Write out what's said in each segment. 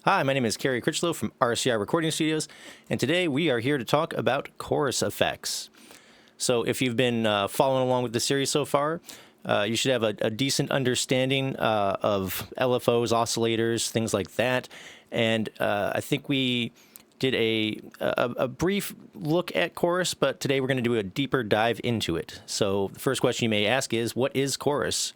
Hi, my name is Kerry Critchlow from RCR Recording Studios, and today we are here to talk about chorus effects. So if you've been following along with the series so far, you should have a decent understanding of LFOs, oscillators, things like that. And I think we did a brief look at chorus, but today we're going to do a deeper dive into it. So the first question you may ask is, what is chorus?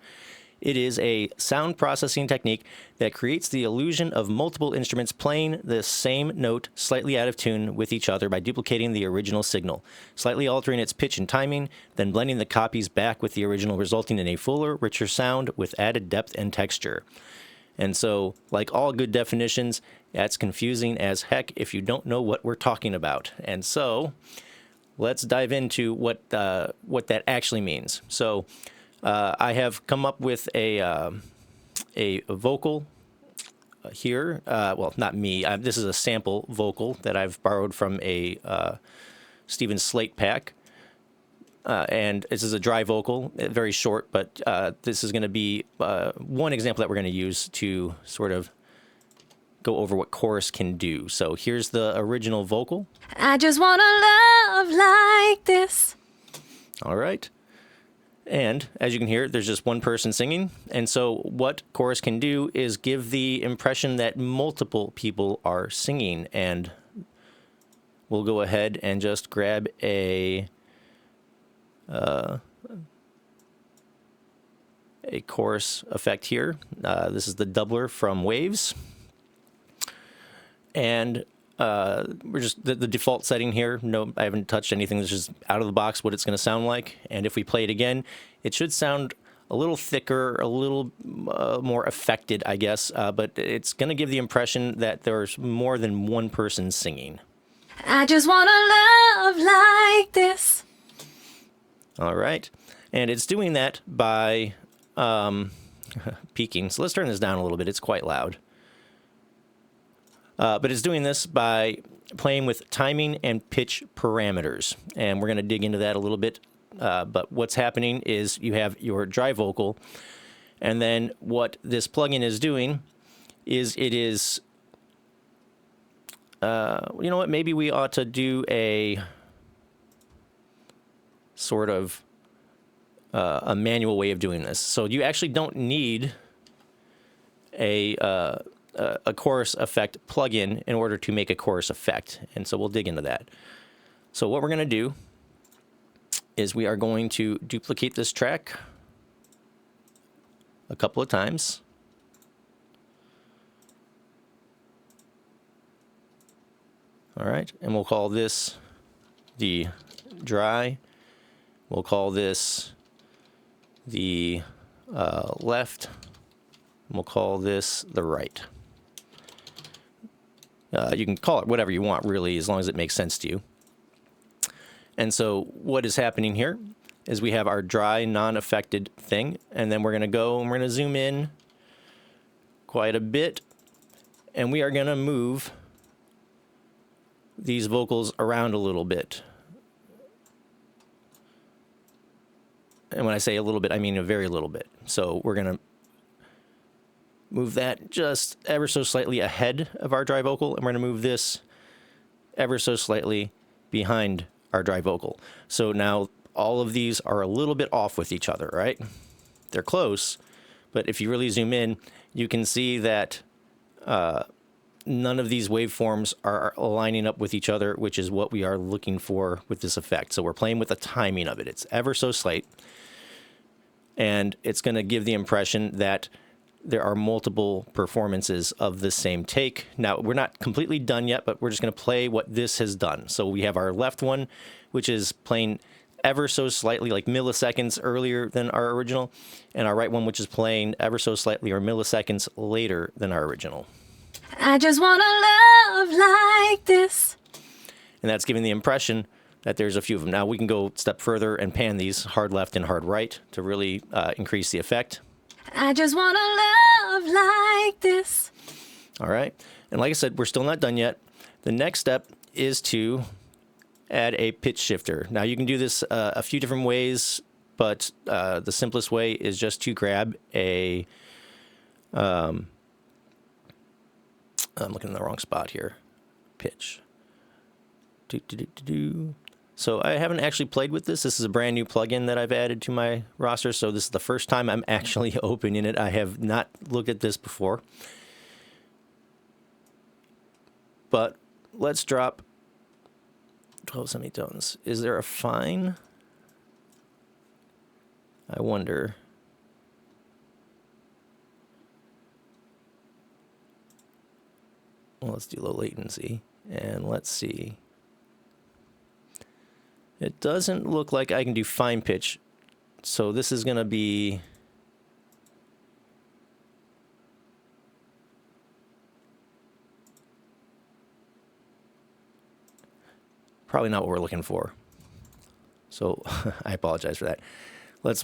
It is a sound processing technique that creates the illusion of multiple instruments playing the same note slightly out of tune with each other by duplicating the original signal, slightly altering its pitch and timing, then blending the copies back with the original, resulting in a fuller, richer sound with added depth and texture. And so, like all good definitions, that's confusing as heck if you don't know what we're talking about. And so, let's dive into what that actually means. So, I have come up with a vocal here. Well, not me. This is a sample vocal that I've borrowed from a Stephen Slate pack. And this is a dry vocal, very short, but this is going to be one example that we're going to use to sort of go over what chorus can do. So here's the original vocal. I just want to love like this. All right. And as you can hear, there's just one person singing. And so what chorus can do is give the impression that multiple people are singing. And we'll go ahead and just grab a chorus effect here. This is the doubler from Waves. And we're just the default setting here. No, I haven't touched anything. This is out of the box what it's going to sound like. And if we play it again, it should sound a little thicker, a little more affected, I guess. But it's going to give the impression that there's more than one person singing. I just want to love like this. All right. And it's doing that by peaking. So let's turn this down a little bit. It's quite loud. But it's doing this by playing with timing and pitch parameters. And we're going to dig into that a little bit. But what's happening is you have your dry vocal. And then what this plugin is doing is it is, you know what, maybe we ought to do a sort of a manual way of doing this. So you actually don't need a chorus effect plugin in order to make a chorus effect. And so we'll dig into that. So what we're going to do is we are going to duplicate this track a couple of times. All right. And we'll call this the dry. We'll call this the left. We'll call this the right. You can call it whatever you want, really, as long as it makes sense to you. And so what is happening here is we have our dry, non-affected thing, and then we're going to go and we're going to zoom in quite a bit, and we are going to move these vocals around a little bit. And when I say a little bit, I mean a very little bit. So we're going to move that just ever so slightly ahead of our dry vocal, and we're going to move this ever so slightly behind our dry vocal. So now all of these are a little bit off with each other, right? They're close, but if you really zoom in, you can see that none of these waveforms are lining up with each other, which is what we are looking for with this effect. So we're playing with the timing of it. It's ever so slight, and it's going to give the impression that there are multiple performances of the same take. Now, we're not completely done yet, but we're just going to play what this has done. So we have our left one, which is playing ever so slightly, like milliseconds earlier than our original, and our right one, which is playing ever so slightly or milliseconds later than our original. I just want to love like this. And that's giving the impression that there's a few of them. Now, we can go a step further and pan these hard left and hard right to really increase the effect. I just want to love like this. All right. And like I said, we're still not done yet. The next step is to add a pitch shifter. Now, you can do this a few different ways, but the simplest way is just to grab a I'm looking in the wrong spot here. Pitch. So I haven't actually played with this. This is a brand new plugin that I've added to my roster. So this is the first time I'm actually opening it. I have not looked at this before. But let's drop 12 semitones. Is there a fine? I wonder. Well, let's do low latency. And let's see. It doesn't look like I can do fine pitch. So this is going to be... probably not what we're looking for. So I apologize for that.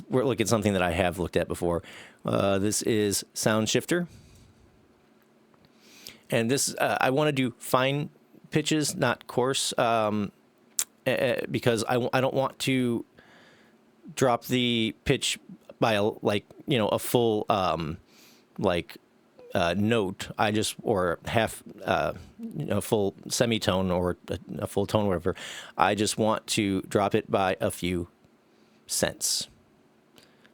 We're looking at something that I have looked at before. This is Sound Shifter. And this, I want to do fine pitches, not coarse, because I don't want to drop the pitch by a full note. Or half full semitone or a full tone, whatever. I just want to drop it by a few cents.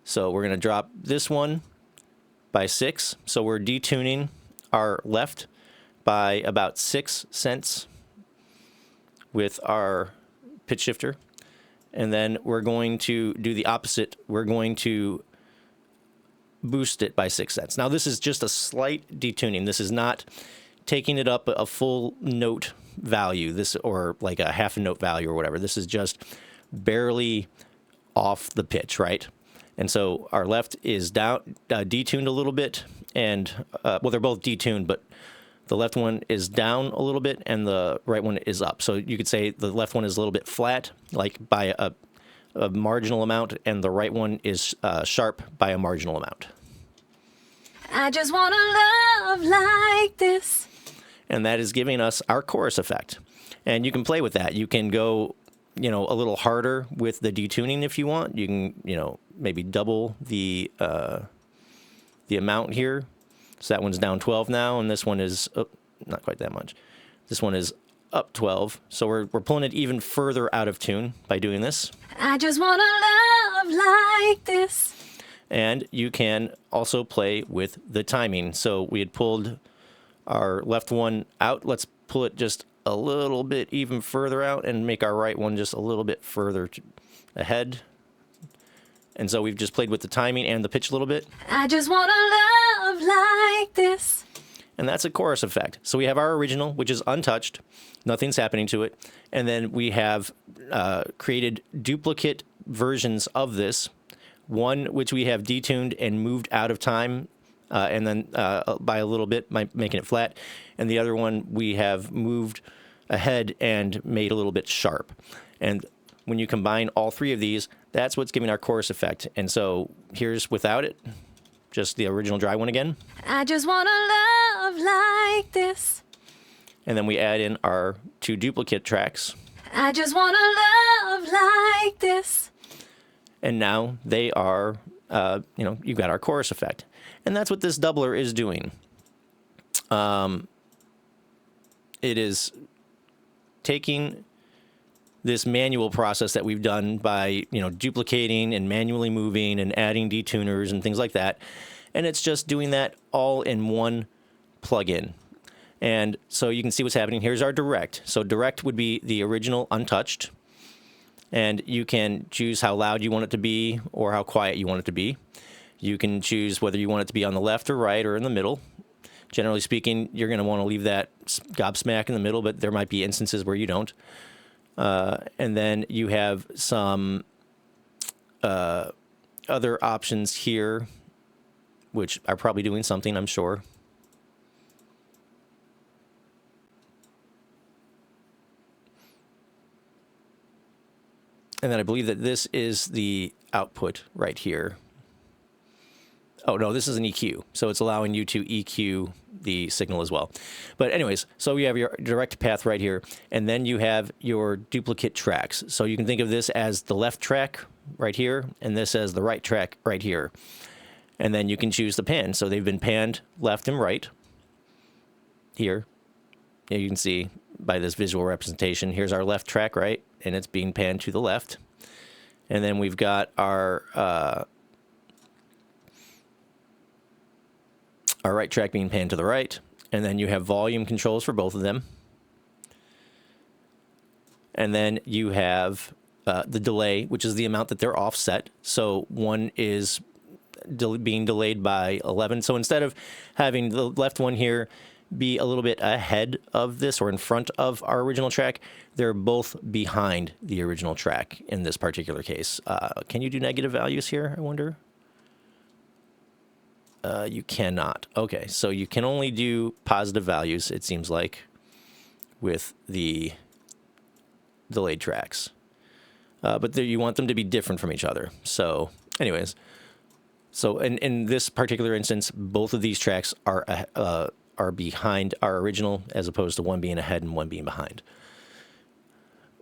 So we're going to drop this one by 6. So we're detuning our left by about 6 cents with our pitch shifter. And then we're going to do the opposite. We're going to boost it by 6 cents. Now, this is just a slight detuning. This is not taking it up a full note value, or like a half a note value or whatever. This is just barely off the pitch, right? And so our left is down, detuned a little bit, and well, they're both detuned, but the left one is down a little bit, and the right one is up. So you could say the left one is a little bit flat, like by a marginal amount, and the right one is sharp by a marginal amount. I just want to love like this. And that is giving us our chorus effect. And you can play with that. You can go, a little harder with the detuning if you want. You can, maybe double the amount here. So that one's down 12 now, and this one is not quite that much. This one is up 12. So we're pulling it even further out of tune by doing this. I just want to love like this. And you can also play with the timing. So we had pulled our left one out. Let's pull it just a little bit even further out and make our right one just a little bit further ahead. And so we've just played with the timing and the pitch a little bit. I just want to love like this. And that's a chorus effect. So we have our original, which is untouched. Nothing's happening to it. And then we have created duplicate versions of this. One which we have detuned and moved out of time, and then by a little bit, making it flat. And the other one we have moved ahead and made a little bit sharp. And when you combine all three of these, that's what's giving our chorus effect. And so here's without it, just the original dry one again. I just want to love like this. And then we add in our 2 duplicate tracks. I just want to love like this. And now they are, you've got our chorus effect. And that's what this doubler is doing. It is taking this manual process that we've done by, duplicating and manually moving and adding detuners and things like that. And it's just doing that all in one plugin. And so you can see what's happening. Here's our direct. So direct would be the original untouched. And you can choose how loud you want it to be or how quiet you want it to be. You can choose whether you want it to be on the left or right or in the middle. Generally speaking, you're going to want to leave that gobsmack in the middle, but there might be instances where you don't. And then you have some other options here, which are probably doing something, I'm sure. And then I believe that this is the output right here. Oh, no, this is an EQ. So it's allowing you to EQ the signal as well. But anyways, so you have your direct path right here, and then you have your duplicate tracks. So you can think of this as the left track right here, and this as the right track right here. And then you can choose the pan. So they've been panned left and right. here. You can see by this visual representation, here's our left track, right? And it's being panned to the left. And then we've got our right track being panned to the right. And then you have volume controls for both of them. And then you have the delay, which is the amount that they're offset. So one is being delayed by 11. So instead of having the left one here be a little bit ahead of this or in front of our original track, they're both behind the original track in this particular case. Can you do negative values here, I wonder? You cannot. Okay, so you can only do positive values, it seems like, with the delayed tracks. But you want them to be different from each other. So anyways, so in this particular instance, both of these tracks are behind our original as opposed to one being ahead and one being behind.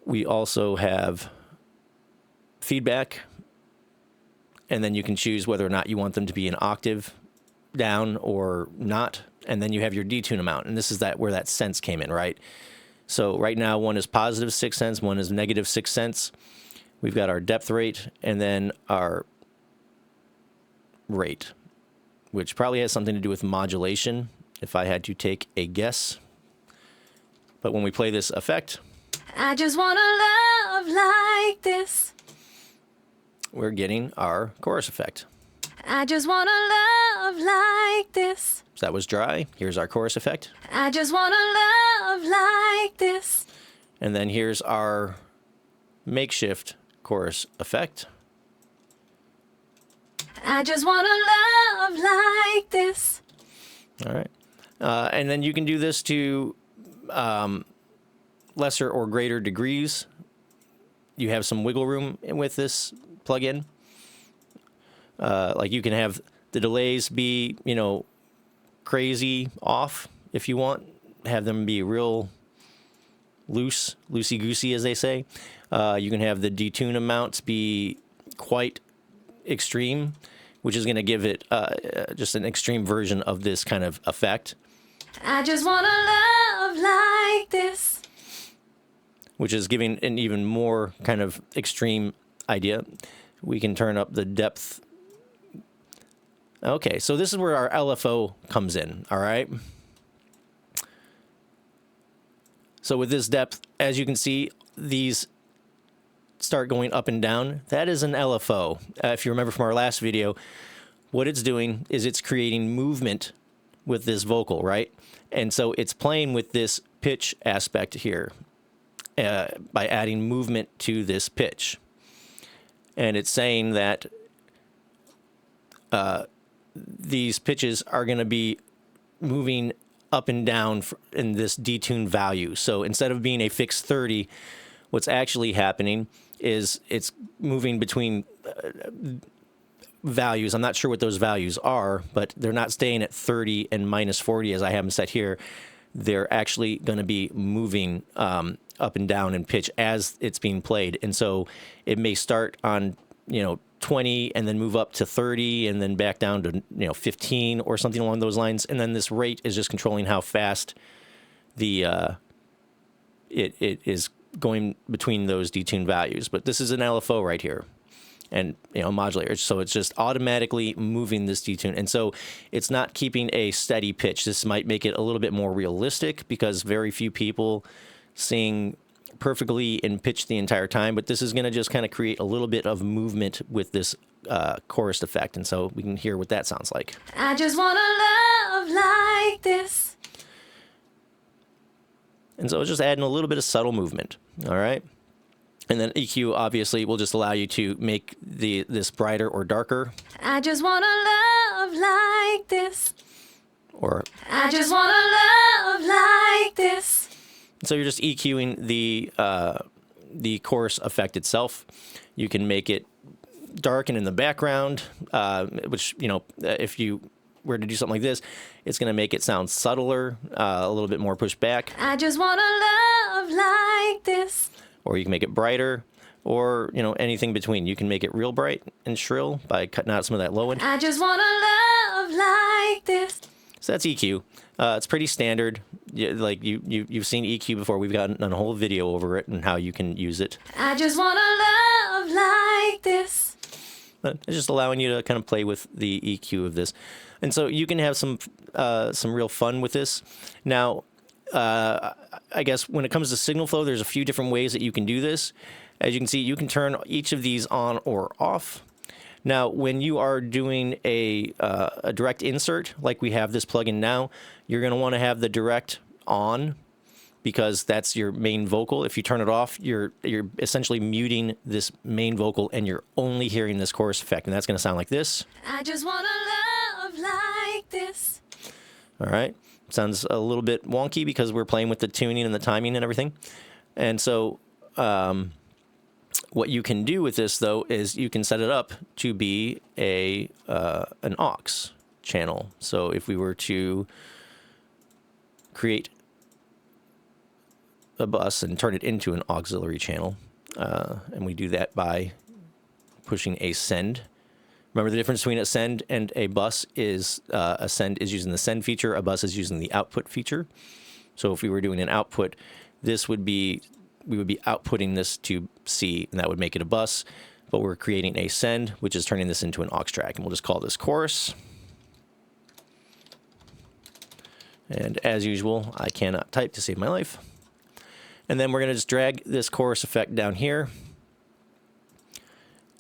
We also have feedback, and then you can choose whether or not you want them to be an octave down or not. And then you have your detune amount, and this is where that cents came in, right? So right now one is positive 6 cents, one is negative 6 cents. We've got our depth rate and then our rate, which probably has something to do with modulation, if I had to take a guess. But when we play this effect, I just wanna love like this. we're getting our chorus effect. I just wanna love like this. So that was dry. Here's our chorus effect. I just wanna love like this. And then here's our makeshift chorus effect. I just wanna love like this. All right. And then you can do this to lesser or greater degrees. You have some wiggle room with this plugin. Like you can have the delays be, crazy off if you want. Have them be real loosey-goosey, as they say. You can have the detune amounts be quite extreme, which is going to give it just an extreme version of this kind of effect. I just wanna love like this. Which is giving an even more kind of extreme idea. We can turn up the depth. Okay, so this is where our LFO comes in, all right? So with this depth, as you can see, these start going up and down. That is an LFO. If you remember from our last video, what it's doing is it's creating movement with this vocal, right? And so it's playing with this pitch aspect here by adding movement to this pitch. And it's saying that these pitches are going to be moving up and down in this detune value. So instead of being a fixed 30, what's actually happening is it's moving between values. I'm not sure what those values are, but they're not staying at 30 and minus 40 as I have them set here. They're actually going to be moving up and down in pitch as it's being played. And so it may start on, 20 and then move up to 30 and then back down to, 15 or something along those lines. And then this rate is just controlling how fast the it is going between those detune values. But this is an LFO right here. And, modulator. So it's just automatically moving this detune. And so it's not keeping a steady pitch. This might make it a little bit more realistic because very few people sing perfectly in pitch the entire time. But this is going to just kind of create a little bit of movement with this chorus effect. And so we can hear what that sounds like. I just wanna love like this. And so it's just adding a little bit of subtle movement. All right. And then EQ obviously will just allow you to make this brighter or darker. I just wanna love like this. Or I just wanna love like this. so you're just EQing the chorus effect itself. You can make it darken in the background, which if you were to do something like this, it's going to make it sound subtler, a little bit more pushed back. I just wanna love like this. Or you can make it brighter, or, anything between. You can make it real bright and shrill by cutting out some of that low end. I just wanna love like this. So that's EQ. It's pretty standard. Yeah, like you've seen EQ before. We've gotten a whole video over it and how you can use it. I just want to love like this. But it's just allowing you to kind of play with the EQ of this, and so you can have some real fun with this. Now, I guess when it comes to signal flow, there's a few different ways that you can do this. As you can see, you can turn each of these on or off. Now, when you are doing a direct insert, like we have this plugin now, you're going to want to have the direct on because that's your main vocal. If you turn it off, you're essentially muting this main vocal and you're only hearing this chorus effect. And that's going to sound like this. I just want to love like this. All right. Sounds a little bit wonky because we're playing with the tuning and the timing and everything. And so what you can do with this, though, is you can set it up to be an aux channel. So if we were to create a bus and turn it into an auxiliary channel, and we do that by pushing a send. Remember the difference between a send and a bus is a send is using the send feature, a bus is using the output feature. So if we were doing an output, we would be outputting this to C, and that would make it a bus. But we're creating a send, which is turning this into an aux track, and we'll just call this chorus. And as usual, I cannot type to save my life. And then we're going to just drag this chorus effect down here.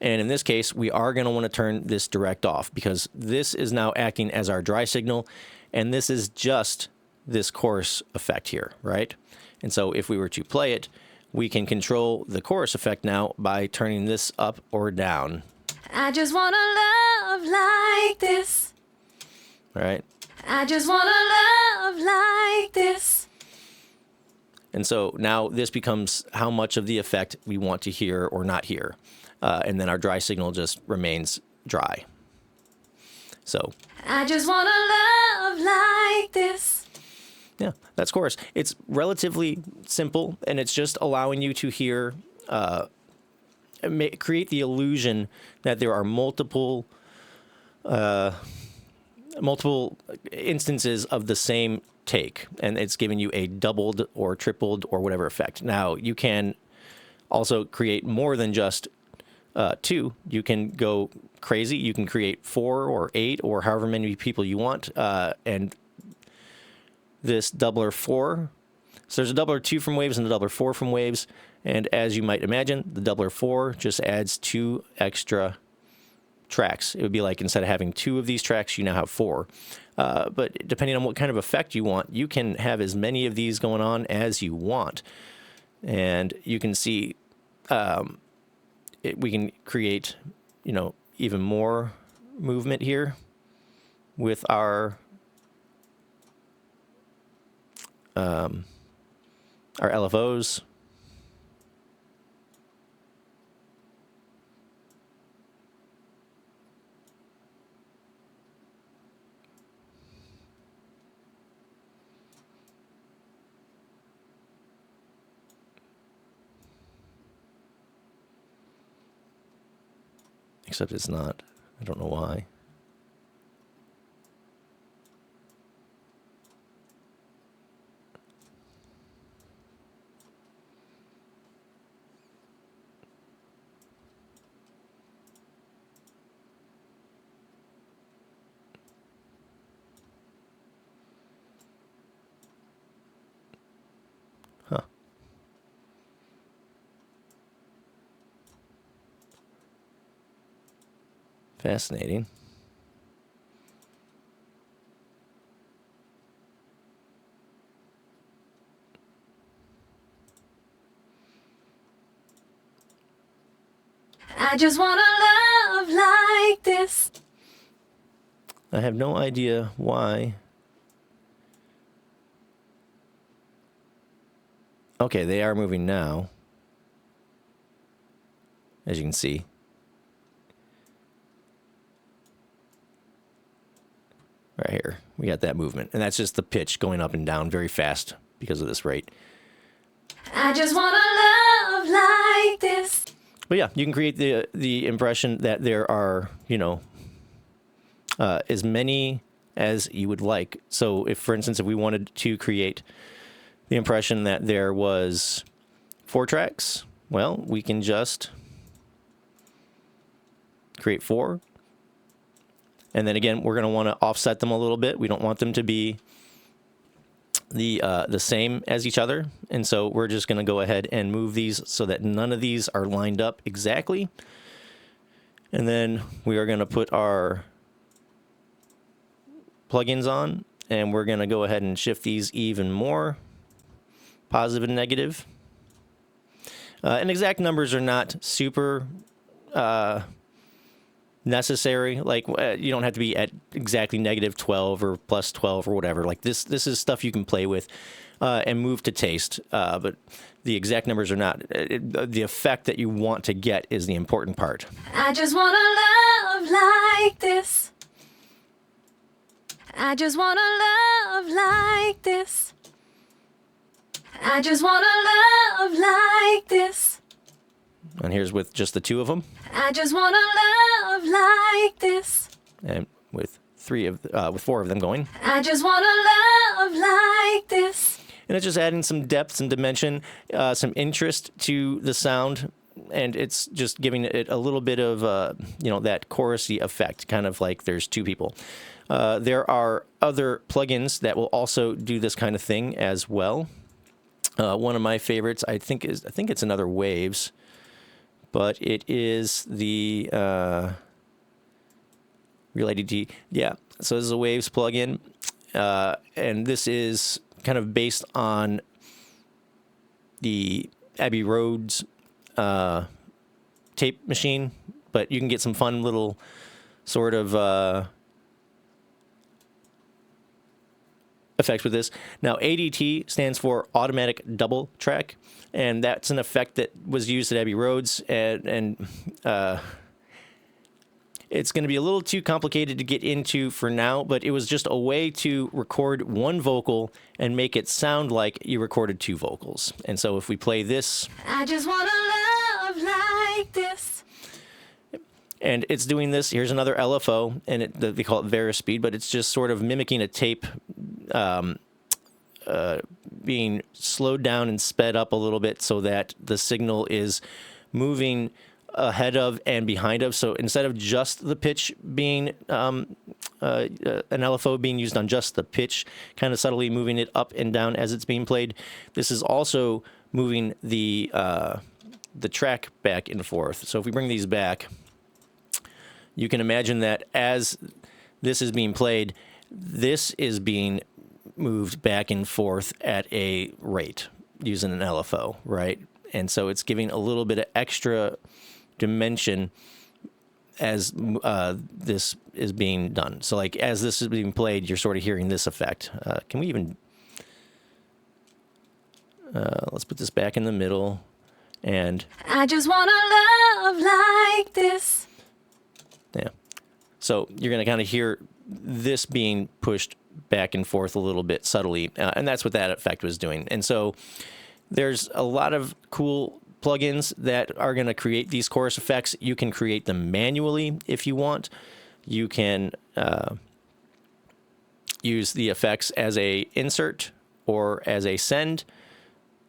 And in this case, we are going to want to turn this direct off because this is now acting as our dry signal, and this is just this chorus effect here, right? And so if we were to play it, we can control the chorus effect now by turning this up or down. I just want to love like this. All right. I just want to love like this. And so now this becomes how much of the effect we want to hear or not hear. And then our dry signal just remains dry. So I just want to love like this. yeah, that's chorus. It's relatively simple, and it's just allowing you to hear, create the illusion that there are multiple instances of the same take, and it's giving you a doubled or tripled or whatever effect. Now, you can also create more than just 2. You can go crazy. You can create 4 or 8 or however many people you want, and this doubler 4. So there's a doubler 2 from waves and a doubler 4 from waves. And as you might imagine, the doubler 4 just adds 2 extra tracks. It would be like instead of having 2 of these tracks, you now have 4. But depending on what kind of effect you want, you can have as many of these going on as you want. And you can see we can create, even more movement here with our LFOs. Except it's not. I don't know why. Huh. Fascinating. I just want to love like this. I have no idea why. Okay, they are moving now, as you can see. Right here, we got that movement, and that's just the pitch going up and down very fast because of this rate. I just want to love like this. But yeah, you can create the impression that there are, as many as you would like. So if, for instance, if we wanted to create the impression that there was 4 tracks, well, we can just create 4. And then again, we're going to want to offset them a little bit. We don't want them to be the same as each other. And so we're just going to go ahead and move these so that none of these are lined up exactly. And then we are going to put our plugins on, and we're going to go ahead and shift these even more, positive and negative. And exact numbers are not super necessary. Like you don't have to be at exactly -12 or +12 or whatever. Like this is stuff you can play with and move to taste. But the exact numbers are not. The effect that you want to get is the important part. I just wanna love like this. I just wanna love like this. I just wanna love like this. And here's with just the 2 of them. I just wanna love like this. And with 4 of them going. I just wanna love like this. And it's just adding some depth and dimension, some interest to the sound, and it's just giving it a little bit of that chorusy effect, kind of like there's 2 people. There are other plugins that will also do this kind of thing as well. One of my favorites, I think it's another Waves, but it is the related to So this is a Waves plugin, and this is kind of based on the Abbey Road's tape machine, but you can get some fun little sort of effects with this. Now, ADT stands for automatic double track, and that's an effect that was used at Abbey Road's, and it's going to be a little too complicated to get into for now, but it was just a way to record one vocal and make it sound like you recorded 2 vocals. And so if we play this, I just wanna love like this. and it's doing this. Here's another LFO, and they call it Verispeed, but it's just sort of mimicking a tape being slowed down and sped up a little bit so that the signal is moving ahead of and behind of. So instead of just the pitch being an LFO being used on just the pitch, kind of subtly moving it up and down as it's being played, this is also moving the track back and forth. So if we bring these back, you can imagine that as this is being played, this is being moved back and forth at a rate using an LFO, right? And so it's giving a little bit of extra dimension as this is being done. So like as this is being played, you're sort of hearing this effect. Can we even... let's put this back in the middle, and... I just wanna love like this. Yeah. So you're going to kind of hear this being pushed back and forth a little bit subtly, and that's what that effect was doing. And so there's a lot of cool plugins that are going to create these chorus effects. You can create them manually if you want. You can use the effects as a insert or as a send.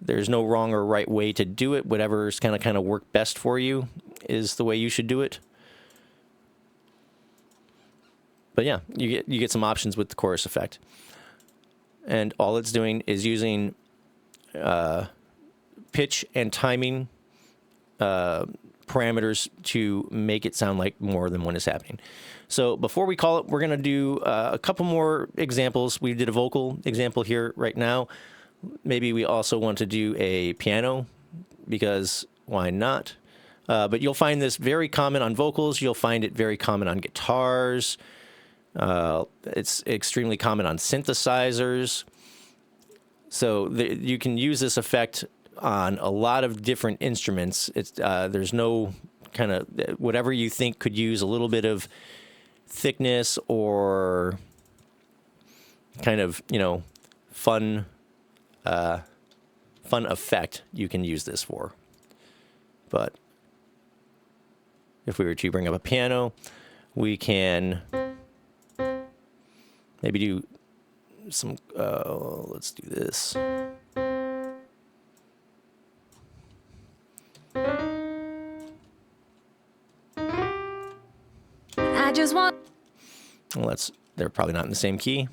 There's no wrong or right way to do it. Whatever's kind of work best for you is the way you should do it. But yeah, you get some options with the chorus effect. And all it's doing is using pitch and timing parameters to make it sound like more than one is happening. So before we call it, we're going to do a couple more examples. We did a vocal example here right now. Maybe we also want to do a piano, because why not? But you'll find this very common on vocals. You'll find it very common on guitars. It's extremely common on synthesizers. So you can use this effect on a lot of different instruments. There's no kind of... whatever you think could use a little bit of thickness or kind of, fun effect, you can use this for. But if we were to bring up a piano, we can maybe do some, let's do this. I just want. Well, they're probably not in the same key.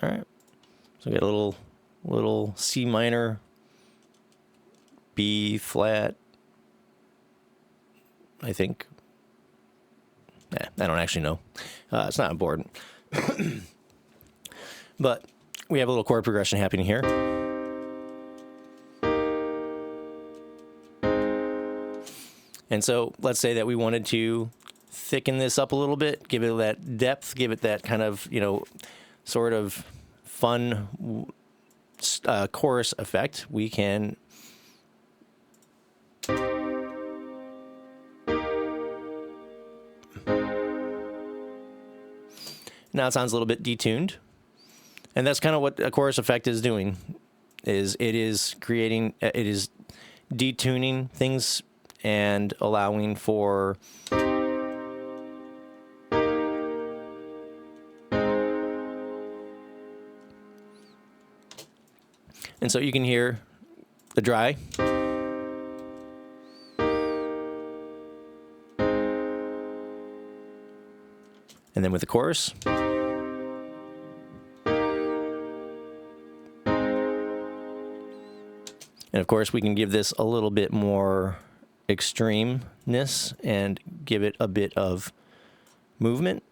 All right, so we got a little C minor, B flat, I think. I don't actually know. It's not important. But we have a little chord progression happening here. And so let's say that we wanted to thicken this up a little bit, give it that depth, give it that kind of, sort of fun chorus effect. We can now it sounds a little bit detuned, and that's kind of what a chorus effect is doing. It is detuning things and allowing for and so you can hear the dry. And then with the chorus. And of course, we can give this a little bit more extremeness and give it a bit of movement.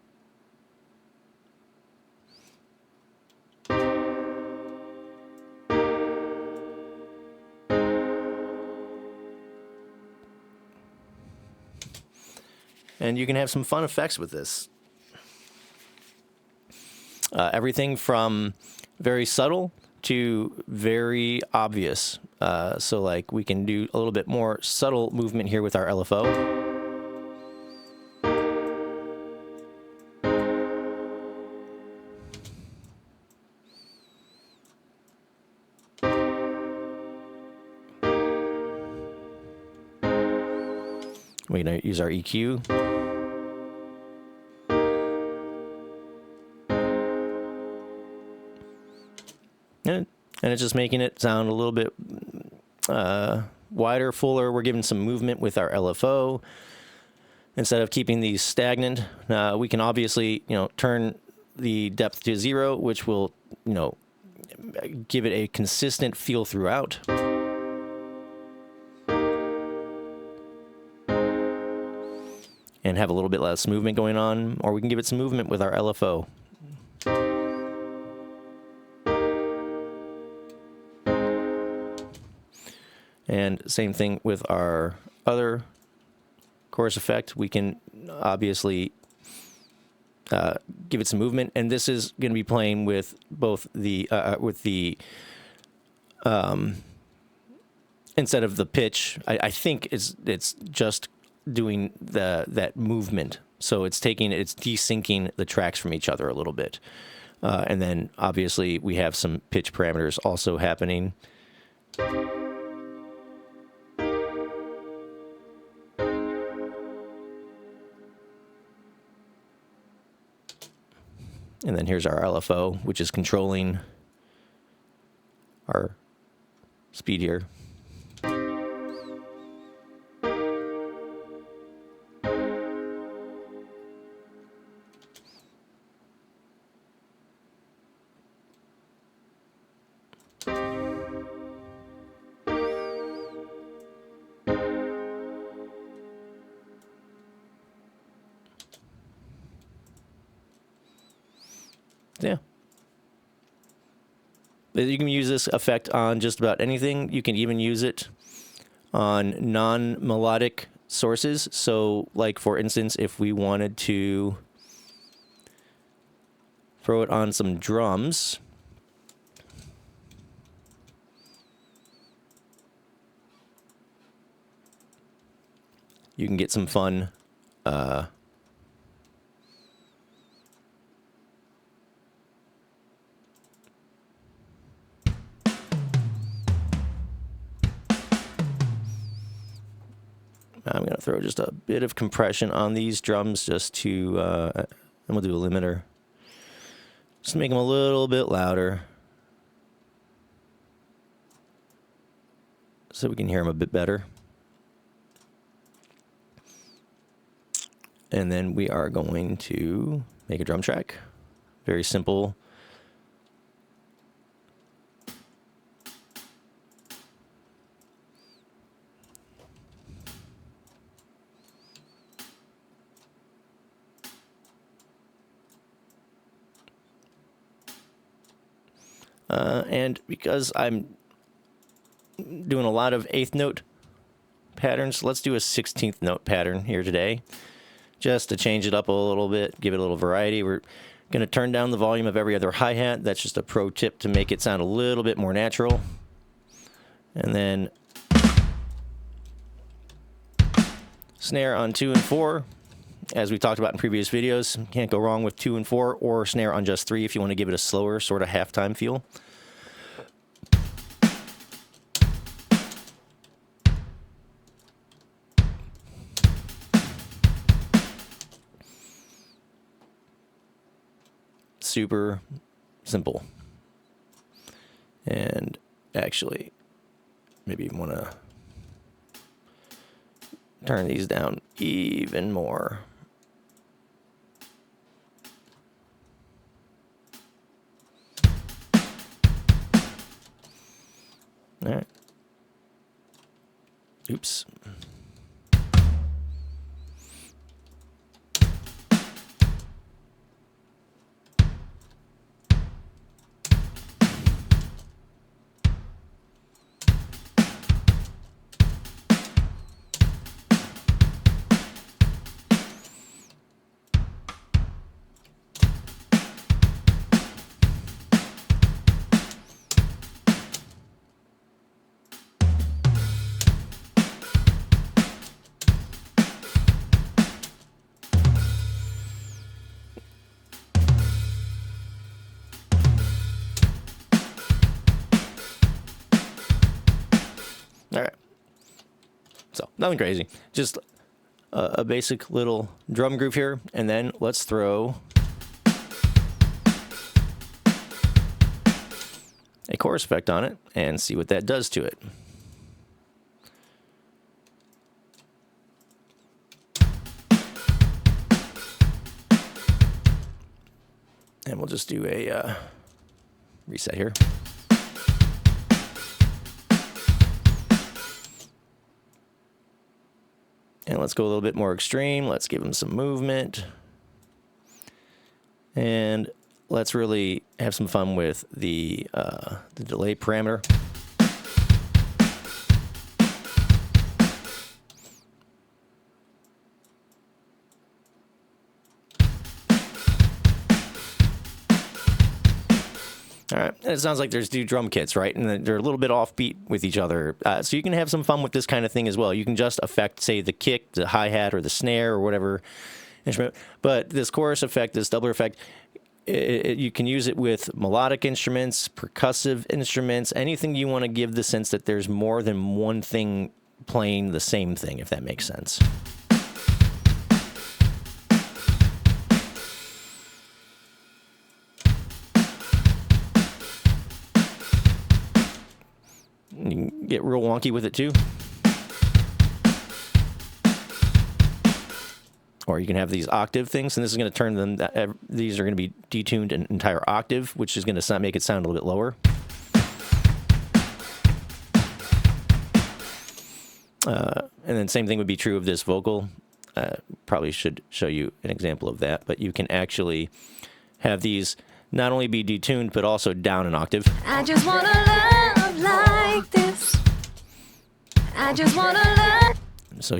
And you can have some fun effects with this. Everything from very subtle to very obvious. So like we can do a little bit more subtle movement here with our LFO. We're going to use our EQ. And it's just making it sound a little bit wider, fuller. We're giving some movement with our LFO. Instead of keeping these stagnant, we can obviously, turn the depth to 0, which will, give it a consistent feel throughout. And have a little bit less movement going on, or we can give it some movement with our LFO. And same thing with our other chorus effect. We can obviously give it some movement, and this is going to be playing with both the instead of the pitch. I think it's just doing that movement. So it's desyncing the tracks from each other a little bit, and then obviously we have some pitch parameters also happening. And then here's our LFO, which is controlling our speed here. Yeah. You can use this effect on just about anything. You can even use it on non-melodic sources. So, like, for instance, if we wanted to throw it on some drums, you can get some fun I'm going to throw just a bit of compression on these drums just to, and we'll do a limiter. Just to make them a little bit louder so we can hear them a bit better. And then we are going to make a drum track. Very simple. And because I'm doing a lot of 8th note patterns, let's do a 16th note pattern here today, just to change it up a little bit, give it a little variety. We're going to turn down the volume of every other hi-hat. That's just a pro tip to make it sound a little bit more natural. And then snare on 2 and 4. As we talked about in previous videos, can't go wrong with 2 and 4, or snare on just 3 if you want to give it a slower sort of halftime feel. Super simple. And actually, maybe you want to turn these down even more. All right. Oops. All right. So, nothing crazy. Just a basic little drum groove here. And then let's throw a chorus effect on it and see what that does to it. And we'll just do a reset here. And let's go a little bit more extreme. Let's give them some movement. And let's really have some fun with the delay parameter. All right, and it sounds like there's two drum kits, right? And they're a little bit offbeat with each other. So you can have some fun with this kind of thing as well. You can just affect, say, the kick, the hi-hat, or the snare, or whatever instrument. But this chorus effect, this doubler effect, you can use it with melodic instruments, percussive instruments, anything you want to give the sense that there's more than one thing playing the same thing, if that makes sense. You can get real wonky with it too. Or you can have these octave things, and this is going to turn them, these are going to be detuned an entire octave, which is going to make it sound a little bit lower. And then same thing would be true of this vocal. Probably should show you an example of that, but you can actually have these not only be detuned, but also down an octave. I just wanna love like this. I just wanna love. So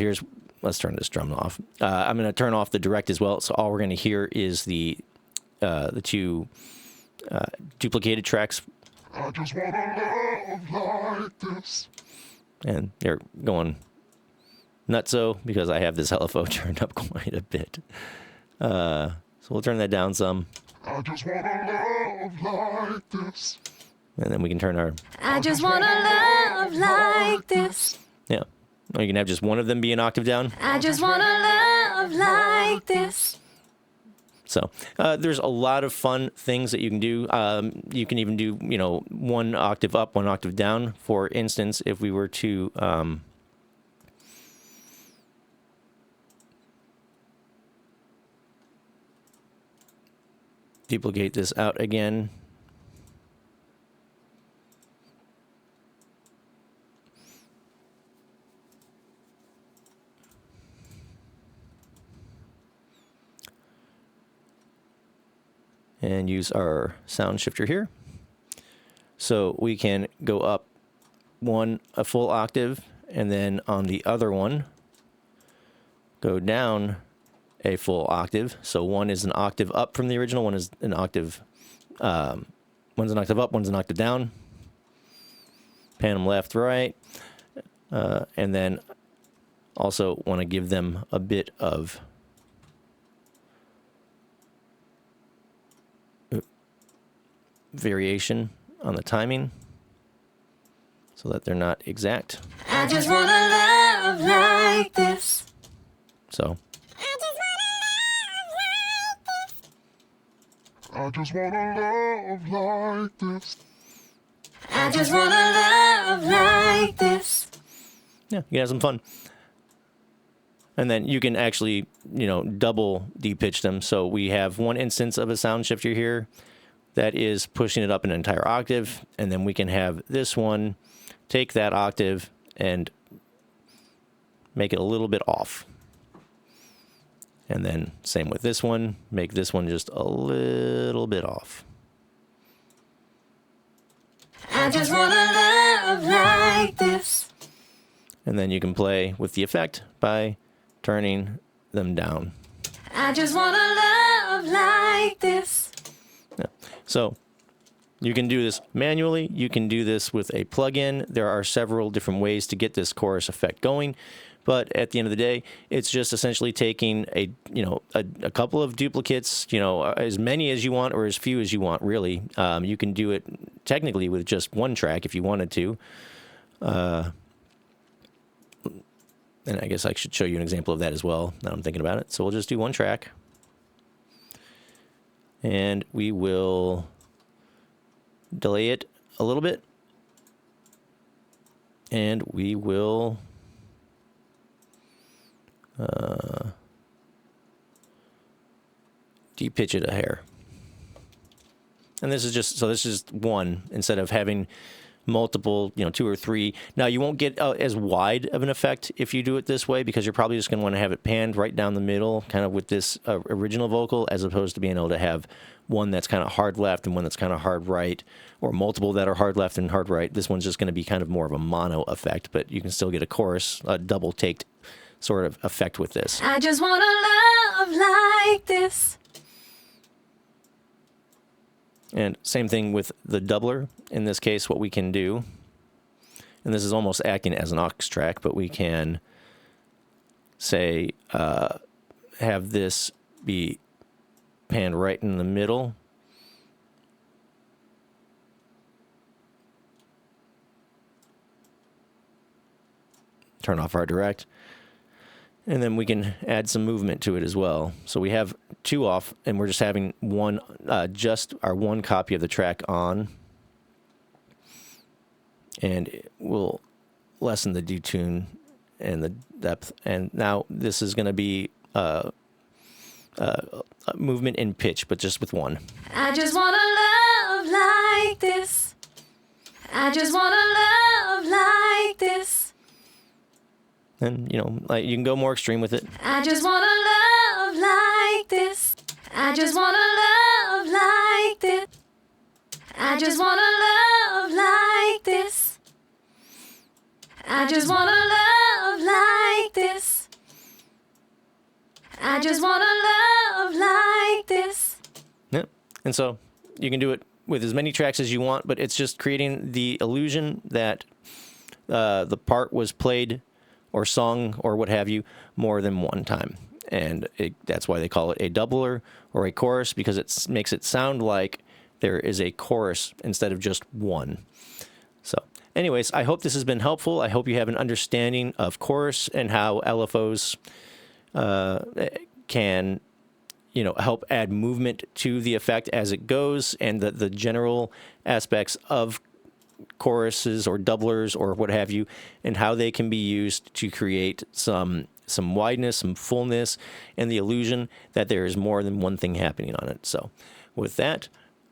let's turn this drum off. I'm going to turn off the direct as well. So all we're going to hear is the two duplicated tracks. I just wanna love like this. And they're going nutso because I have this LFO turned up quite a bit. So we'll turn that down some. I just wanna love like this. And then we can turn our... I just wanna love like this. Yeah. Or you can have just one of them be an octave down. I just wanna love like this. So there's a lot of fun things that you can do. You can even do, one octave up, one octave down. For instance, if we were to duplicate this out again. And use our sound shifter here. So we can go up a full octave, and then on the other one, go down a full octave. So one is an octave up from the original, one is an octave, one's an octave up, one's an octave down. Pan them left, right. And then also want to give them a bit of variation on the timing so that they're not exact. I just wanna love like this. So I just wanna love like this. I just wanna love like this. yeah, you can have some fun. And then you can actually, double de-pitch them. So we have one instance of a sound shifter here that is pushing it up an entire octave, and then we can have this one take that octave and make it a little bit off. And then same with this one, make this one just a little bit off. I just wanna love like this. And then you can play with the effect by turning them down. I just wanna love like this. Yeah. So you can do this manually. You can do this with a plugin. There are several different ways to get this chorus effect going. But at the end of the day, it's just essentially taking a couple of duplicates, as many as you want or as few as you want, really. You can do it technically with just one track if you wanted to. And I guess I should show you an example of that as well, now I'm thinking about it. So we'll just do one track. And we will delay it a little bit. And we will de-pitch it a hair. And this is one instead of having multiple, 2 or 3. Now you won't get as wide of an effect if you do it this way, because you're probably just going to want to have it panned right down the middle, kind of with this original vocal, as opposed to being able to have one that's kind of hard left and one that's kind of hard right, or multiple that are hard left and hard right. This one's just going to be kind of more of a mono effect, but you can still get a chorus, a double taked sort of effect with this. I just wanna love like this. And same thing with the doubler. In this case, what we can do, and this is almost acting as an aux track, but we can say, have this be panned right in the middle. Turn off our direct. And then we can add some movement to it as well. So we have 2 off, and we're just having one, just our one copy of the track on. And we'll lessen the detune and the depth. And now this is going to be movement in pitch, but just with one. I just wanna love like this. I just wanna love like this. And, you can go more extreme with it. I just wanna love like this. I just wanna love like this. I just wanna love like this. I just want a love like this. I just want a love like this. Yep. And so you can do it with as many tracks as you want, but it's just creating the illusion that the part was played or sung or what have you more than one time. And that's why they call it a doubler or a chorus, because it makes it sound like there is a chorus instead of just one. So anyways, I hope this has been helpful. I hope you have an understanding of chorus and how LFOs can, help add movement to the effect as it goes, and the general aspects of choruses or doublers or what have you, and how they can be used to create some wideness, some fullness, and the illusion that there is more than one thing happening on it. So with that,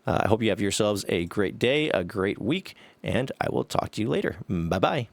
I hope you have yourselves a great day, a great week, and I will talk to you later. Bye-bye.